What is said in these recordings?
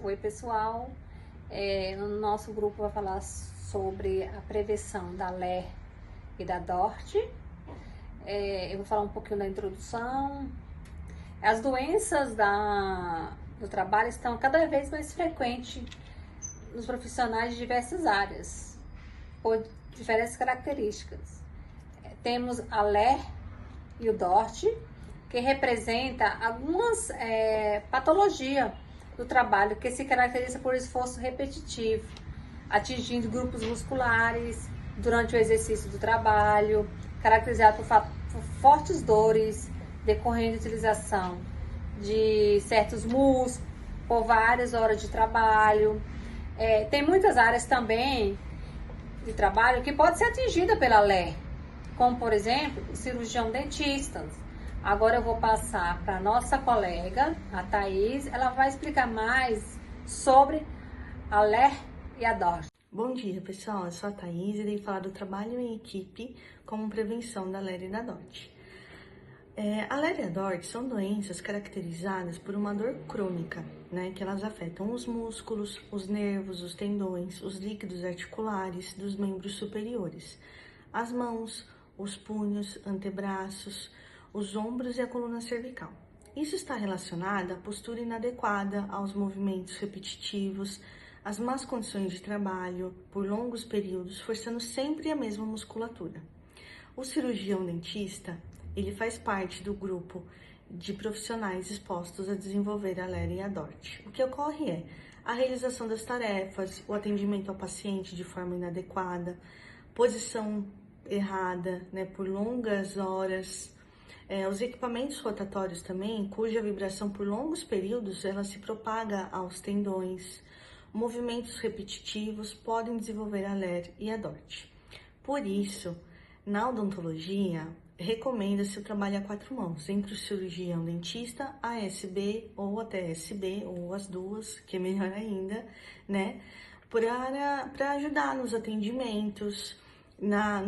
Oi, pessoal. No nosso grupo vai falar sobre a prevenção da LER e da DORT. Eu vou falar um pouquinho da introdução. As doenças do trabalho estão cada vez mais frequentes nos profissionais de diversas áreas, por diferentes características. Temos a LER e o DORT, que representa algumas patologias do trabalho que se caracteriza por esforço repetitivo, atingindo grupos musculares durante o exercício do trabalho, caracterizado por fortes dores decorrendo da utilização de certos músculos por várias horas de trabalho. Tem muitas áreas também de trabalho que pode ser atingida pela LER, como por exemplo o cirurgião dentista. Agora eu vou passar para nossa colega, a Thaís, ela vai explicar mais sobre a LER e a DORT. Bom dia, pessoal, eu sou a Thaís e irei falar do trabalho em equipe como prevenção da LER e da DORT. A LER e a DORT são doenças caracterizadas por uma dor crônica, que elas afetam os músculos, os nervos, os tendões, os líquidos articulares dos membros superiores, as mãos, os punhos, antebraços, os ombros e a coluna cervical. Isso está relacionado à postura inadequada, aos movimentos repetitivos, às más condições de trabalho por longos períodos, forçando sempre a mesma musculatura. O cirurgião dentista, ele faz parte do grupo de profissionais expostos a desenvolver a LER e a DORT. O que ocorre é a realização das tarefas, o atendimento ao paciente de forma inadequada, posição errada, por longas horas, os equipamentos rotatórios também, cuja vibração por longos períodos ela se propaga aos tendões, movimentos repetitivos podem desenvolver a LER e a DORT. Por isso, na odontologia, recomenda-se o trabalho a 4 mãos, entre o cirurgião dentista, a ASB ou a TSB, ou as duas, que é melhor ainda, para ajudar nos atendimentos,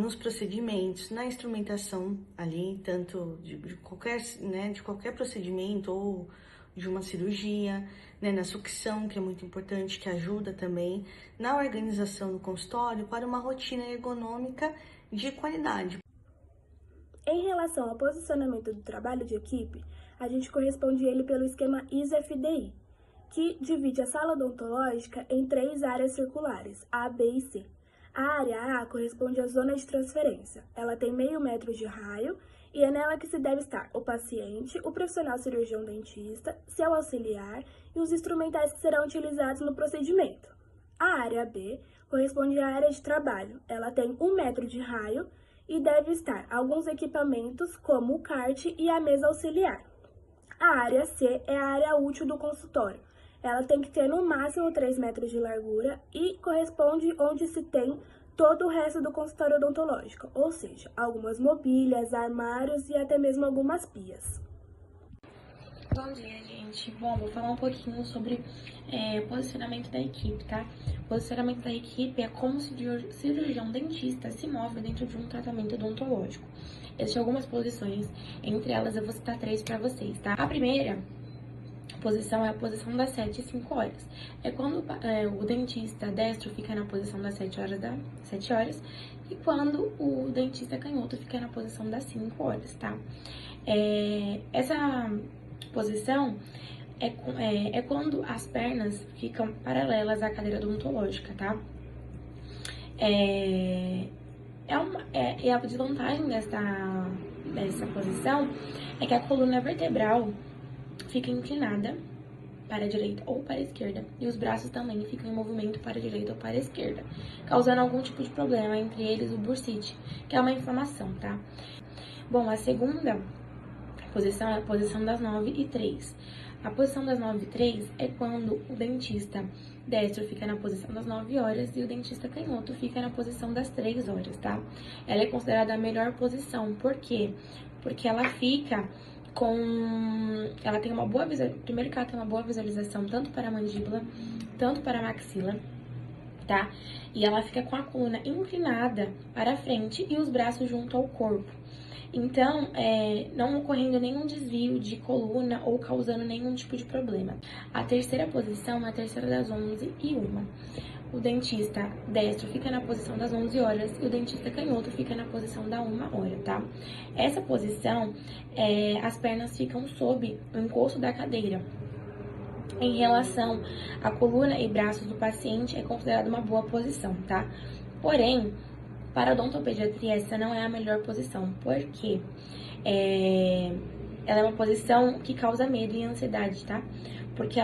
nos procedimentos, na instrumentação ali, tanto de qualquer procedimento ou de uma cirurgia, na sucção, que é muito importante, que ajuda também, na organização do consultório para uma rotina ergonômica de qualidade. Em relação ao posicionamento do trabalho de equipe, a gente corresponde ele pelo esquema ISO-FDI, que divide a sala odontológica em 3 áreas circulares, A, B e C. A área A corresponde à zona de transferência. Ela tem meio metro de raio e é nela que se deve estar o paciente, o profissional cirurgião dentista, seu auxiliar e os instrumentais que serão utilizados no procedimento. A área B corresponde à área de trabalho. Ela tem 1 metro de raio e deve estar alguns equipamentos como o kart e a mesa auxiliar. A área C é a área útil do consultório. Ela tem que ter no máximo 3 metros de largura e corresponde onde se tem todo o resto do consultório odontológico, ou seja, algumas mobílias, armários e até mesmo algumas pias. Bom dia, gente. Bom, vou falar um pouquinho sobre posicionamento da equipe, tá? O posicionamento da equipe é como o cirurgião dentista se move dentro de um tratamento odontológico. Existem algumas posições, entre elas eu vou citar 3 para vocês, tá? A primeira posição é a posição das 7 e 5 horas. É quando o dentista destro fica na posição das 7 horas e quando o dentista canhoto fica na posição das 5 horas, tá? Essa posição é quando as pernas ficam paralelas à cadeira odontológica, tá? E a desvantagem dessa posição é que a coluna vertebral fica inclinada para a direita ou para a esquerda e os braços também ficam em movimento para a direita ou para a esquerda, causando algum tipo de problema, entre eles o bursite, que é uma inflamação, tá? Bom, a segunda posição é a posição das 9 e 3. A posição das 9 e 3 é quando o dentista destro fica na posição das 9 horas e o dentista canhoto fica na posição das 3 horas, tá? Ela é considerada a melhor posição, por quê? Porque ela fica ela tem uma boa primeiro que ela tem uma boa visualização tanto para a mandíbula, tanto para a maxila, tá? E ela fica com a coluna inclinada para frente e os braços junto ao corpo. Então, não ocorrendo nenhum desvio de coluna ou causando nenhum tipo de problema. A terceira posição é a terceira das 11h01. O dentista destro fica na posição das 11 horas e o dentista canhoto fica na posição da 1h, tá? Essa posição, as pernas ficam sob o encosto da cadeira. Em relação à coluna e braços do paciente, é considerada uma boa posição, tá? Porém, para a odontopediatria, essa não é a melhor posição, porque ela é uma posição que causa medo e ansiedade, tá? Porque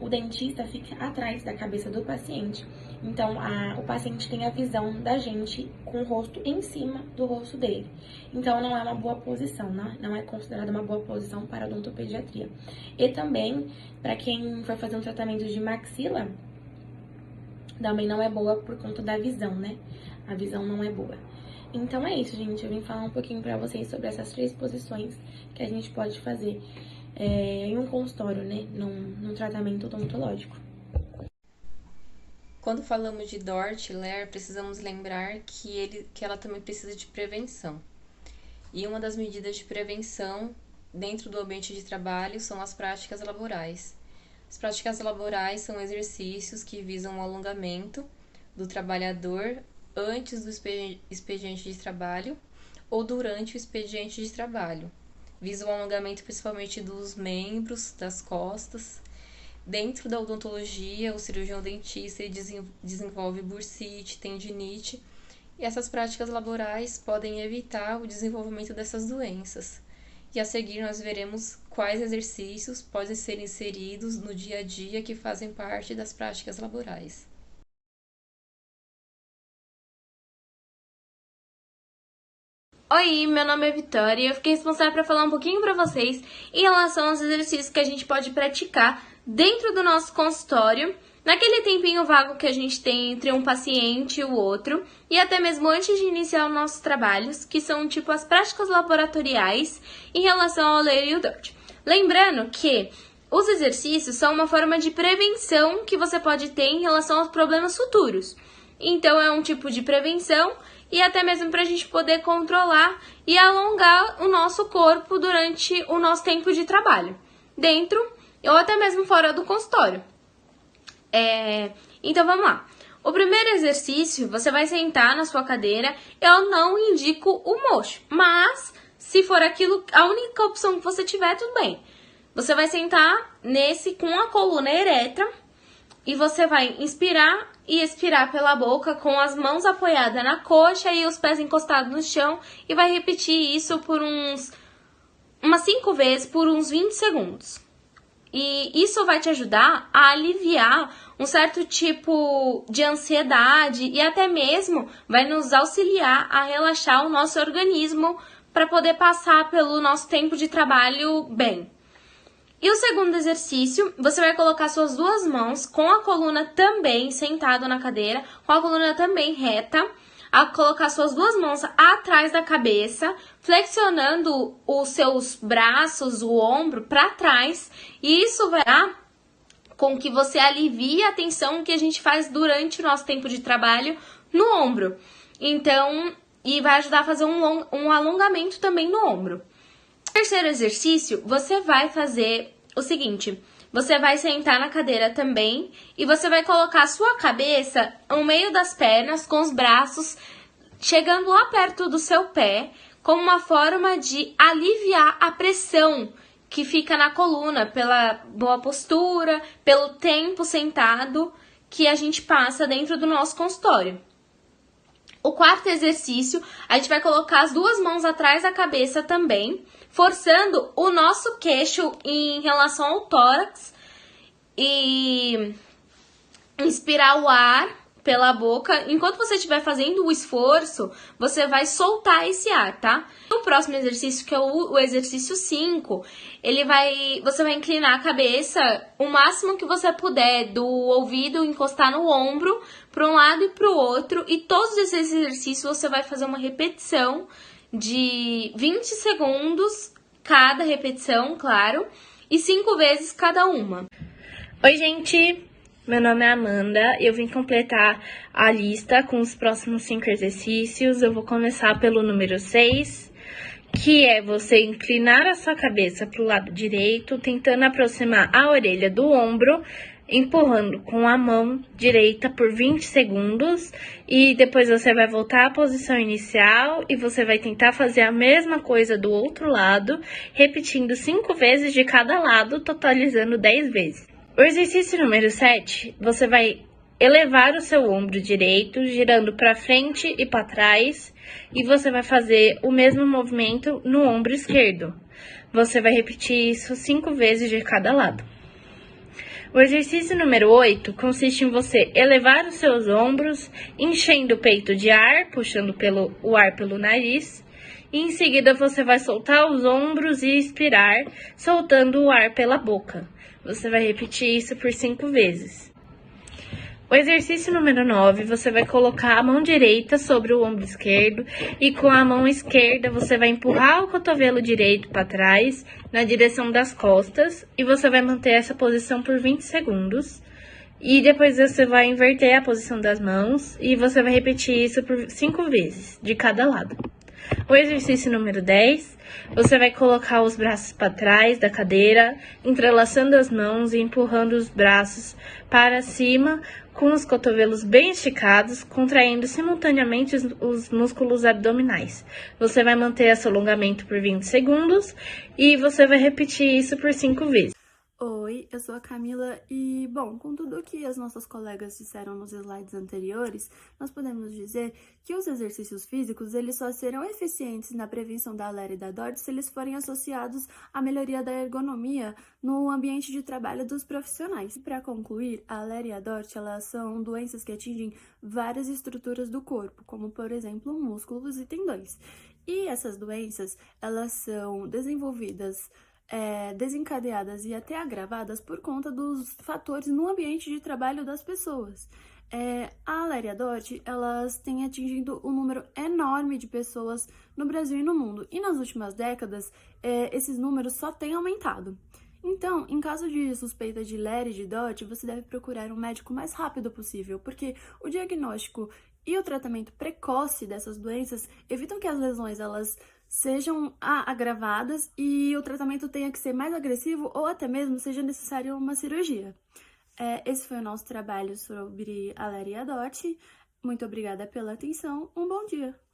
o dentista fica atrás da cabeça do paciente. Então, o paciente tem a visão da gente com o rosto em cima do rosto dele. Então, não é uma boa posição, né? Não é considerada uma boa posição para a odontopediatria. E também, para quem for fazer um tratamento de maxila, também não é boa por conta da visão, né? A visão não é boa. Então, é isso, gente. Eu vim falar um pouquinho para vocês sobre essas 3 posições que a gente pode fazer em um consultório, né? Num tratamento odontológico. Quando falamos de DORT e LER, precisamos lembrar que ela também precisa de prevenção. E uma das medidas de prevenção dentro do ambiente de trabalho são as práticas laborais. As práticas laborais são exercícios que visam o alongamento do trabalhador antes do expediente de trabalho ou durante o expediente de trabalho. Visa o alongamento principalmente dos membros, das costas. Dentro da odontologia, o cirurgião dentista desenvolve bursite, tendinite, e essas práticas laborais podem evitar o desenvolvimento dessas doenças. E a seguir nós veremos quais exercícios podem ser inseridos no dia a dia que fazem parte das práticas laborais. Oi, meu nome é Vitória e eu fiquei responsável para falar um pouquinho para vocês em relação aos exercícios que a gente pode praticar dentro do nosso consultório, naquele tempinho vago que a gente tem entre um paciente e o outro, e até mesmo antes de iniciar os nossos trabalhos, que são tipo as práticas laboratoriais em relação ao LER e o DORT. Lembrando que os exercícios são uma forma de prevenção que você pode ter em relação aos problemas futuros. Então, é um tipo de prevenção e até mesmo para a gente poder controlar e alongar o nosso corpo durante o nosso tempo de trabalho, dentro ou até mesmo fora do consultório. Então, vamos lá. O primeiro exercício, você vai sentar na sua cadeira. Eu não indico o mocho, mas se for aquilo, a única opção que você tiver, tudo bem. Você vai sentar nesse com a coluna ereta e você vai inspirar e expirar pela boca com as mãos apoiadas na coxa e os pés encostados no chão e vai repetir isso por umas 5 vezes por uns 20 segundos. E isso vai te ajudar a aliviar um certo tipo de ansiedade e até mesmo vai nos auxiliar a relaxar o nosso organismo para poder passar pelo nosso tempo de trabalho bem. E o segundo exercício, você vai colocar suas 2 mãos com a coluna também sentado na cadeira, com a coluna também reta, a colocar suas 2 mãos atrás da cabeça, flexionando os seus braços, o ombro para trás, e isso vai dar com que você alivie a tensão que a gente faz durante o nosso tempo de trabalho no ombro. Então, e vai ajudar a fazer um alongamento também no ombro. Terceiro exercício, você vai fazer o seguinte, você vai sentar na cadeira também e você vai colocar a sua cabeça no meio das pernas com os braços chegando lá perto do seu pé, como uma forma de aliviar a pressão que fica na coluna pela boa postura, pelo tempo sentado que a gente passa dentro do nosso consultório. O quarto exercício, a gente vai colocar as 2 mãos atrás da cabeça também, forçando o nosso queixo em relação ao tórax e inspirar o ar pela boca. Enquanto você estiver fazendo o esforço, você vai soltar esse ar, tá? O próximo exercício, que é o exercício 5, você vai inclinar a cabeça o máximo que você puder, do ouvido encostar no ombro, para um lado e para o outro. E todos esses exercícios você vai fazer uma repetição de 20 segundos cada repetição, claro, e 5 vezes cada uma. Oi, gente! Meu nome é Amanda, eu vim completar a lista com os próximos 5 exercícios. Eu vou começar pelo número 6, que é você inclinar a sua cabeça para o lado direito, tentando aproximar a orelha do ombro, empurrando com a mão direita por 20 segundos e depois você vai voltar à posição inicial e você vai tentar fazer a mesma coisa do outro lado, repetindo 5 vezes de cada lado, totalizando 10 vezes. O exercício número 7, você vai elevar o seu ombro direito, girando para frente e para trás, e você vai fazer o mesmo movimento no ombro esquerdo. Você vai repetir isso 5 vezes de cada lado. O exercício número 8 consiste em você elevar os seus ombros, enchendo o peito de ar, puxando o ar pelo nariz, e em seguida você vai soltar os ombros e expirar, soltando o ar pela boca. Você vai repetir isso por 5 vezes. O exercício número 9, você vai colocar a mão direita sobre o ombro esquerdo e com a mão esquerda você vai empurrar o cotovelo direito para trás na direção das costas e você vai manter essa posição por 20 segundos. E depois você vai inverter a posição das mãos e você vai repetir isso por 5 vezes, de cada lado. O exercício número 10, você vai colocar os braços para trás da cadeira, entrelaçando as mãos e empurrando os braços para cima, com os cotovelos bem esticados, contraindo simultaneamente os músculos abdominais. Você vai manter esse alongamento por 20 segundos e você vai repetir isso por 5 vezes. Oi, eu sou a Camila e, bom, com tudo que as nossas colegas disseram nos slides anteriores, nós podemos dizer que os exercícios físicos, eles só serão eficientes na prevenção da LER e da DORT se eles forem associados à melhoria da ergonomia no ambiente de trabalho dos profissionais. Para concluir, a LER e a DORT, elas são doenças que atingem várias estruturas do corpo, como, por exemplo, músculos e tendões. E essas doenças, elas são desenvolvidas desencadeadas e até agravadas por conta dos fatores no ambiente de trabalho das pessoas. A LER e a DORT, elas têm atingido um número enorme de pessoas no Brasil e no mundo. E nas últimas décadas, esses números só têm aumentado. Então, em caso de suspeita de LER e de DORT, você deve procurar um médico o mais rápido possível, porque o diagnóstico e o tratamento precoce dessas doenças evitam que as lesões elas sejam agravadas e o tratamento tenha que ser mais agressivo ou até mesmo seja necessário uma cirurgia. Esse foi o nosso trabalho sobre a LER e a DORT. Muito obrigada pela atenção. Um bom dia!